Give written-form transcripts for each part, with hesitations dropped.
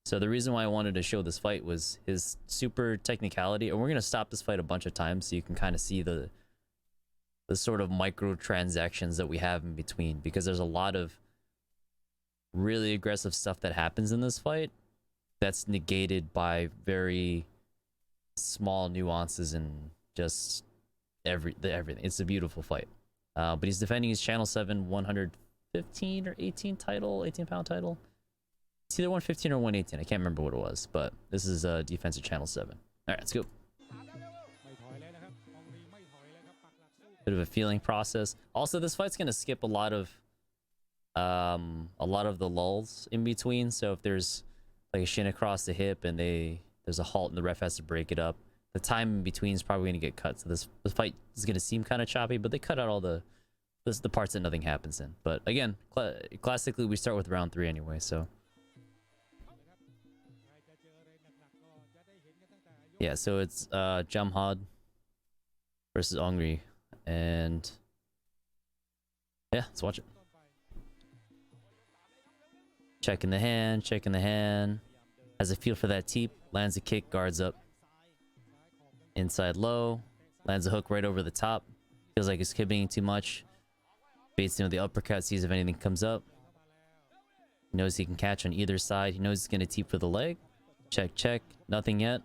So the reason why I wanted to show this fight was his super technicality, and we're gonna stop this fight a bunch of times so you can kind of see the sort of microtransactions that we have in between, because there's a lot of really aggressive stuff that happens in this fight that's negated by very small nuances and just everything. It's a beautiful fight. But he's defending his Channel 7 115 or 18 title, 18-pound title. It's either 115 or 118. I can't remember what it was, but this is a defensive Channel 7. All right, let's go. Bit of a feeling process. Also, this fight's gonna skip a lot of the lulls in between. So if there's like a shin across the hip and there's a halt and the ref has to break it up, the time in between is probably gonna get cut. So this fight is gonna seem kind of choppy, but they cut out all the parts that nothing happens in. But again, classically we start with round 3 anyway, so yeah. So it's Jomhod versus Ongree, and yeah, let's watch it. Checking the hand. Has a feel for that teep. Lands a kick, guards up. Inside low. Lands a hook right over the top. Feels like he's kibbing too much. Baits him with the uppercut, sees if anything comes up. He knows he can catch on either side. He knows he's going to teep for the leg. Check. Nothing yet.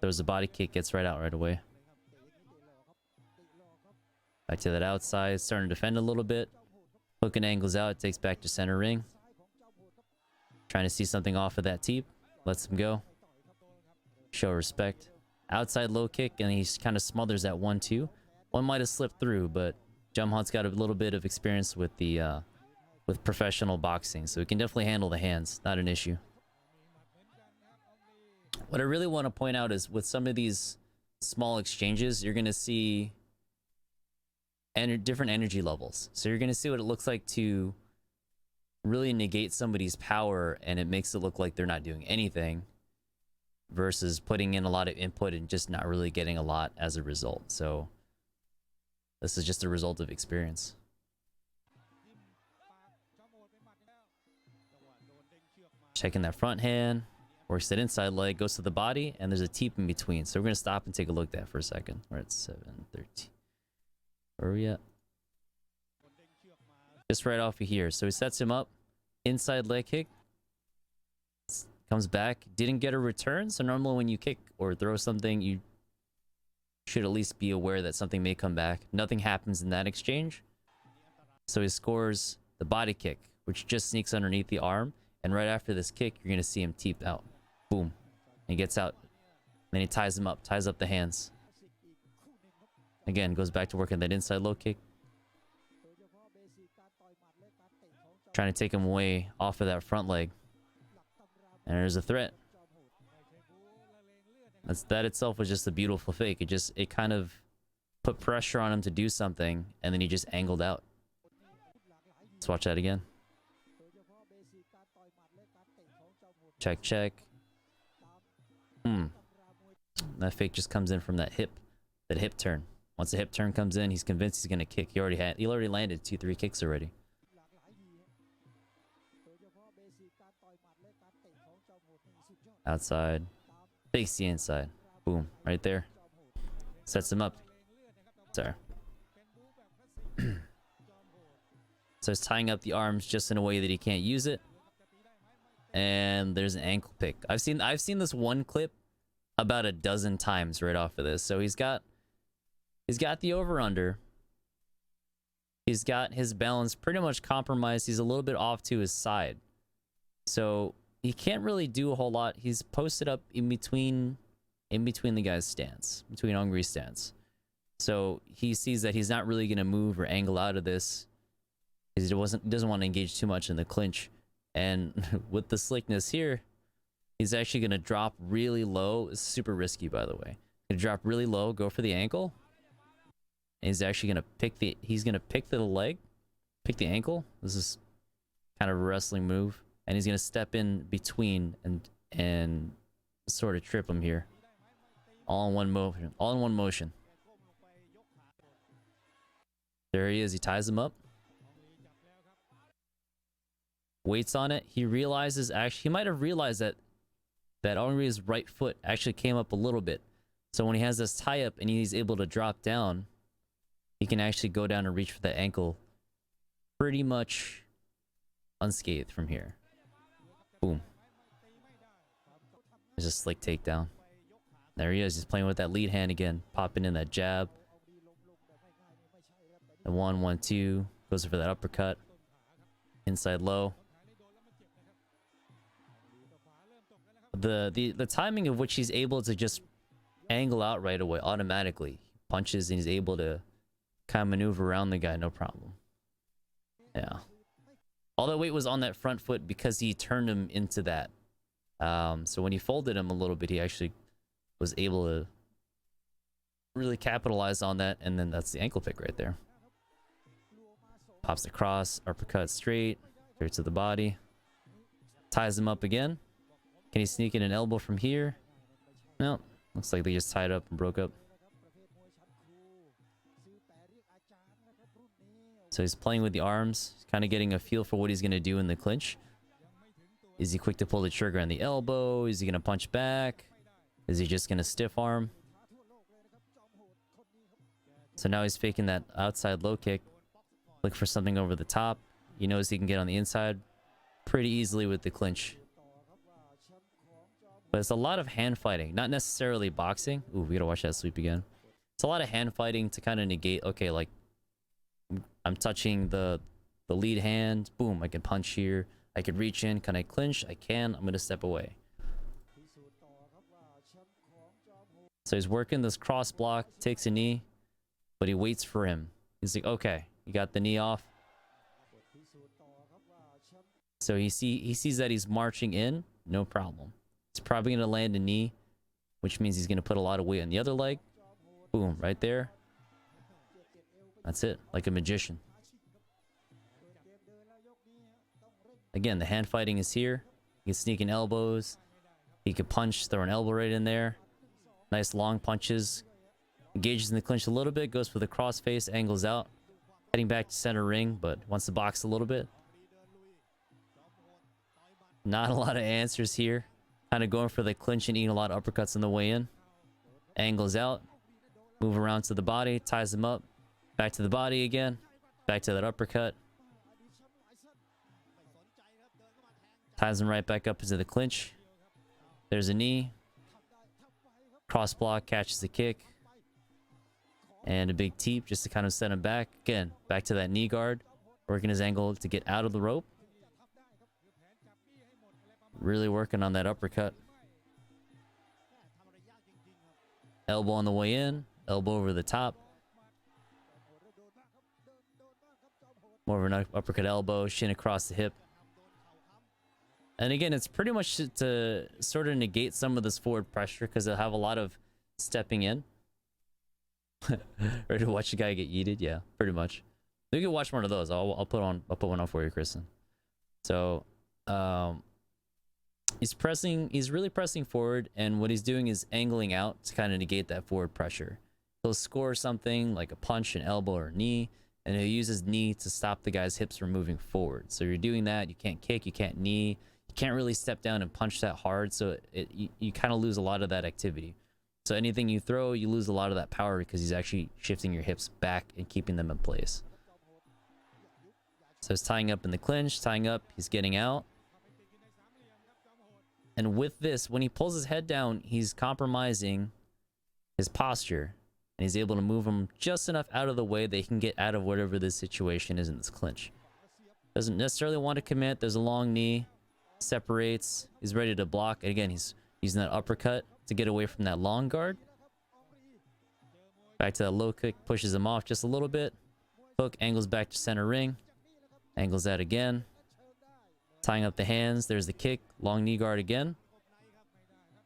Throws a body kick, gets right out right away. Back to that outside. Starting to defend a little bit. Hook and angles out. Takes back to center ring. Trying to see something off of that teep. Lets him go. Show respect. Outside low kick, and he kind of smothers that 1-2. One might have slipped through, but Jomhod's got a little bit of experience with the with professional boxing, so he can definitely handle the hands. Not an issue. What I really want to point out is with some of these small exchanges, you're going to see different energy levels. So you're going to see what it looks like to really negate somebody's power, and it makes it look like they're not doing anything, versus putting in a lot of input and just not really getting a lot as a result. So this is just a result of experience. Checking that front hand, works that inside leg, goes to the body, and there's a teep in between. So we're going to stop and take a look at that for a second. We're at 7:13. Where are we at? Just right off of here. So he sets him up. Inside leg kick. Comes back. Didn't get a return. So normally when you kick or throw something, you should at least be aware that something may come back. Nothing happens in that exchange. So he scores the body kick, which just sneaks underneath the arm. And right after this kick, you're going to see him teep out. Boom. And he gets out. Then he ties him up. Ties up the hands. Again, goes back to working that inside low kick. Trying to take him away off of that front leg. And there's a threat. That itself was just a beautiful fake. It kind of put pressure on him to do something, and then he just angled out. Let's watch that again. Check. That fake just comes in from that hip turn. Once the hip turn comes in, he's convinced he's gonna kick. He already landed 2-3 kicks already. Outside. Fakes the inside. Boom. Right there. Sets him up. Sorry. So he's tying up the arms just in a way that he can't use it. And there's an ankle pick. I've seen this one clip about a dozen times right off of this. So he's got the over-under. He's got his balance pretty much compromised. He's a little bit off to his side. So he can't really do a whole lot. He's posted up in between the guy's stance, between Ongree's stance. So he sees that he's not really going to move or angle out of this. He doesn't want to engage too much in the clinch. And with the slickness here, he's actually going to drop really low. It's super risky, by the way. Going to drop really low, go for the ankle. And he's actually going to pick the leg, pick the ankle. This is kind of a wrestling move. And he's going to step in between and sort of trip him here. All in one motion. There he is. He ties him up. Waits on it. He realizes, actually, he might have realized that that Ongree's right foot actually came up a little bit. So when he has this tie up and he's able to drop down, he can actually go down and reach for that ankle pretty much unscathed from here. Boom. There's a slick takedown. There he is. He's playing with that lead hand again. Popping in that jab. The 1-1-2. Goes for that uppercut. Inside low. The timing of which he's able to just angle out right away automatically. He punches and he's able to kind of maneuver around the guy, no problem. Yeah. All that weight was on that front foot because he turned him into that. So when he folded him a little bit, he actually was able to really capitalize on that, and then that's the ankle pick right there. Pops across, uppercut straight to the body. Ties him up again. Can he sneak in an elbow from here? No. Looks like they just tied up and broke up. So he's playing with the arms, kind of getting a feel for what he's going to do in the clinch. Is he quick to pull the trigger on the elbow? Is he going to punch back? Is he just going to stiff arm? So now he's faking that outside low kick. Look for something over the top. He knows he can get on the inside pretty easily with the clinch. But it's a lot of hand fighting, not necessarily boxing. Ooh, we gotta watch that sweep again. It's a lot of hand fighting to kind of negate, okay, like, I'm touching the lead hand. Boom, I can punch here. I can reach in. Can I clinch? I can. I'm going to step away. So he's working this cross block. Takes a knee. But he waits for him. He's like, okay, you got the knee off. So he sees that he's marching in. No problem. He's probably going to land a knee, which means he's going to put a lot of weight on the other leg. Boom, right there. That's it, like a magician. Again, the hand fighting is here. He can sneak in elbows. He can punch, throw an elbow right in there. Nice long punches. Engages in the clinch a little bit, goes for the cross face, angles out. Heading back to center ring, but wants to box a little bit. Not a lot of answers here. Kind of going for the clinch and eating a lot of uppercuts on the way in. Angles out. Move around to the body, ties him up. Back to the body again. Back to that uppercut. Ties him right back up into the clinch. There's a knee. Cross block, catches the kick. And a big teep just to kind of set him back. Again, back to that knee guard. Working his angle to get out of the rope. Really working on that uppercut. Elbow on the way in. Elbow over the top. More of an uppercut elbow. Shin across the hip. And again, it's pretty much to sort of negate some of this forward pressure because they'll have a lot of stepping in. Ready to watch the guy get yeeted? Yeah, pretty much. You can watch one of those. I'll put one on for you, Kristen. So, he's really pressing forward, and what he's doing is angling out to kind of negate that forward pressure. He'll score something like a punch, an elbow, or a knee, and he'll use his knee to stop the guy's hips from moving forward. So you're doing that, you can't kick, you can't knee, you can't really step down and punch that hard, so you kind of lose a lot of that activity. So anything you throw, you lose a lot of that power because he's actually shifting your hips back and keeping them in place. So he's tying up in the clinch, tying up, he's getting out. And with this, when he pulls his head down, he's compromising his posture. And he's able to move him just enough out of the way that he can get out of whatever this situation is in this clinch. Doesn't necessarily want to commit. There's a long knee. Separates. He's ready to block. And again, he's using that uppercut to get away from that long guard. Back to that low kick. Pushes him off just a little bit. Hook angles back to center ring. Angles that again. Tying up the hands. There's the kick. Long knee guard again.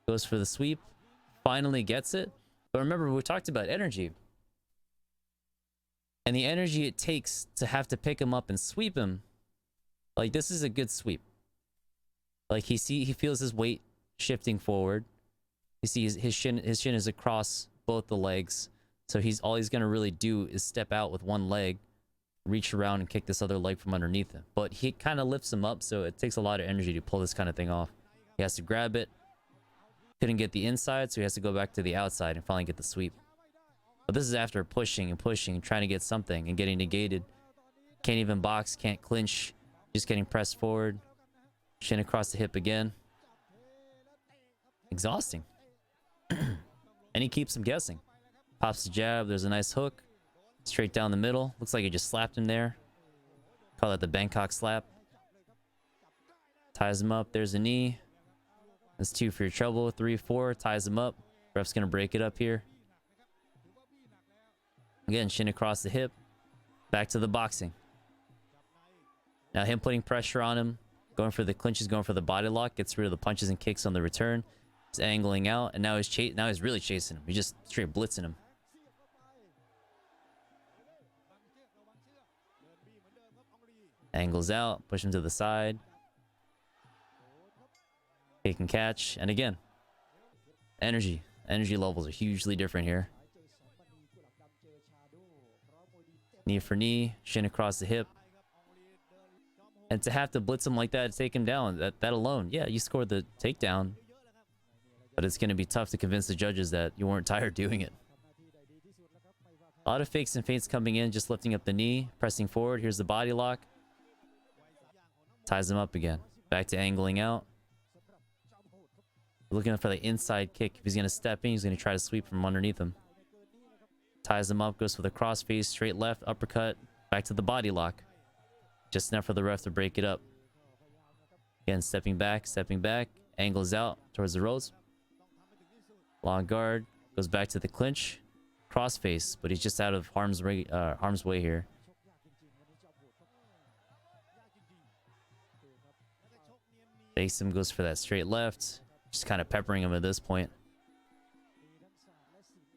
Goes for the sweep. Finally gets it. But remember, we talked about energy. And the energy it takes to have to pick him up and sweep him. Like, this is a good sweep. Like, he feels his weight shifting forward. You see his shin is across both the legs. So all he's going to really do is step out with one leg, reach around and kick this other leg from underneath him. But he kind of lifts him up, so it takes a lot of energy to pull this kind of thing off. He has to grab it, Couldn't get the inside, so he has to go back to the outside and finally get the sweep. But this is after pushing and pushing and trying to get something and getting negated. Can't even box, can't clinch. Just getting pressed forward. Shin across the hip again. Exhausting. And he keeps him guessing. Pops the jab, there's a nice hook. Straight down the middle. Looks like he just slapped him there. Call that the Bangkok slap. Ties him up, there's a knee. That's 2 for your trouble. 3, 4, ties him up. Ref's gonna break it up here. Again, shin across the hip. Back to the boxing. Now him putting pressure on him. Going for the clinches, going for the body lock. Gets rid of the punches and kicks on the return. He's angling out. And now he's really chasing him. He's just straight blitzing him. Angles out. Push him to the side. Kick and catch. And again. Energy. Energy levels are hugely different here. Knee for knee. Shin across the hip. And to have to blitz him like that to take him down, that alone, yeah, you scored the takedown. But it's going to be tough to convince the judges that you weren't tired doing it. A lot of fakes and feints coming in, just lifting up the knee, pressing forward. Here's the body lock. Ties him up again. Back to angling out. Looking for the inside kick. If he's going to step in, he's going to try to sweep from underneath him. Ties him up, goes for the cross face, straight left, uppercut, back to the body lock. Just enough for the ref to break it up. Again, stepping back, angles out towards the ropes. Long guard, goes back to the clinch. Cross face, but he's just out of harm's way here. Fakes him, goes for that straight left. Just kind of peppering him at this point.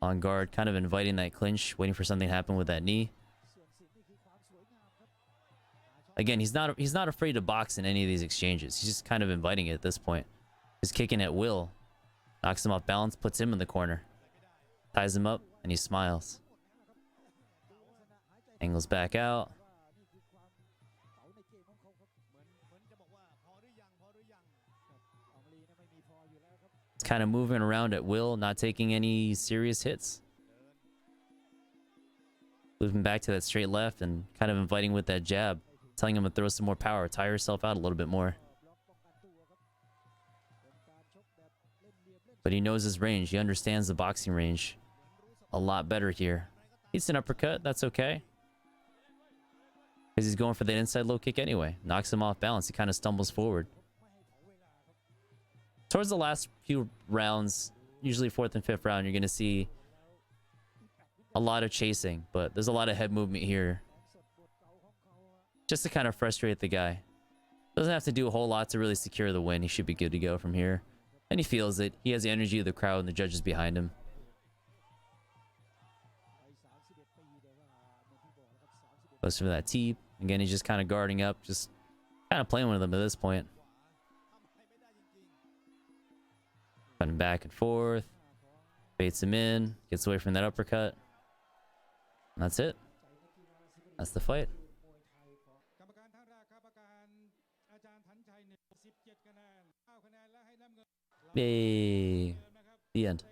On guard, kind of inviting that clinch, waiting for something to happen with that knee. Again, he's not afraid to box in any of these exchanges. He's just kind of inviting it at this point. He's kicking at will. Knocks him off balance, puts him in the corner. Ties him up, and he smiles. Angles back out. It's kind of moving around at will, not taking any serious hits. Moving back to that straight left and kind of inviting with that jab. Telling him to throw some more power, tire yourself out a little bit more. But he knows his range. He understands the boxing range a lot better here. It's an uppercut. That's okay. Because he's going for that inside low kick anyway. Knocks him off balance. He kind of stumbles forward. Towards the last few rounds, usually 4th and 5th round, you're going to see a lot of chasing. But there's a lot of head movement here. Just to kind of frustrate the guy. Doesn't have to do a whole lot to really secure the win. He should be good to go from here. And he feels it. He has the energy of the crowd and the judges behind him. Goes for that teep. Again, he's just kind of guarding up. Just kind of playing with them at this point. Running back and forth. Baits him in. Gets away from that uppercut. And that's it. That's the fight. Yay. The end.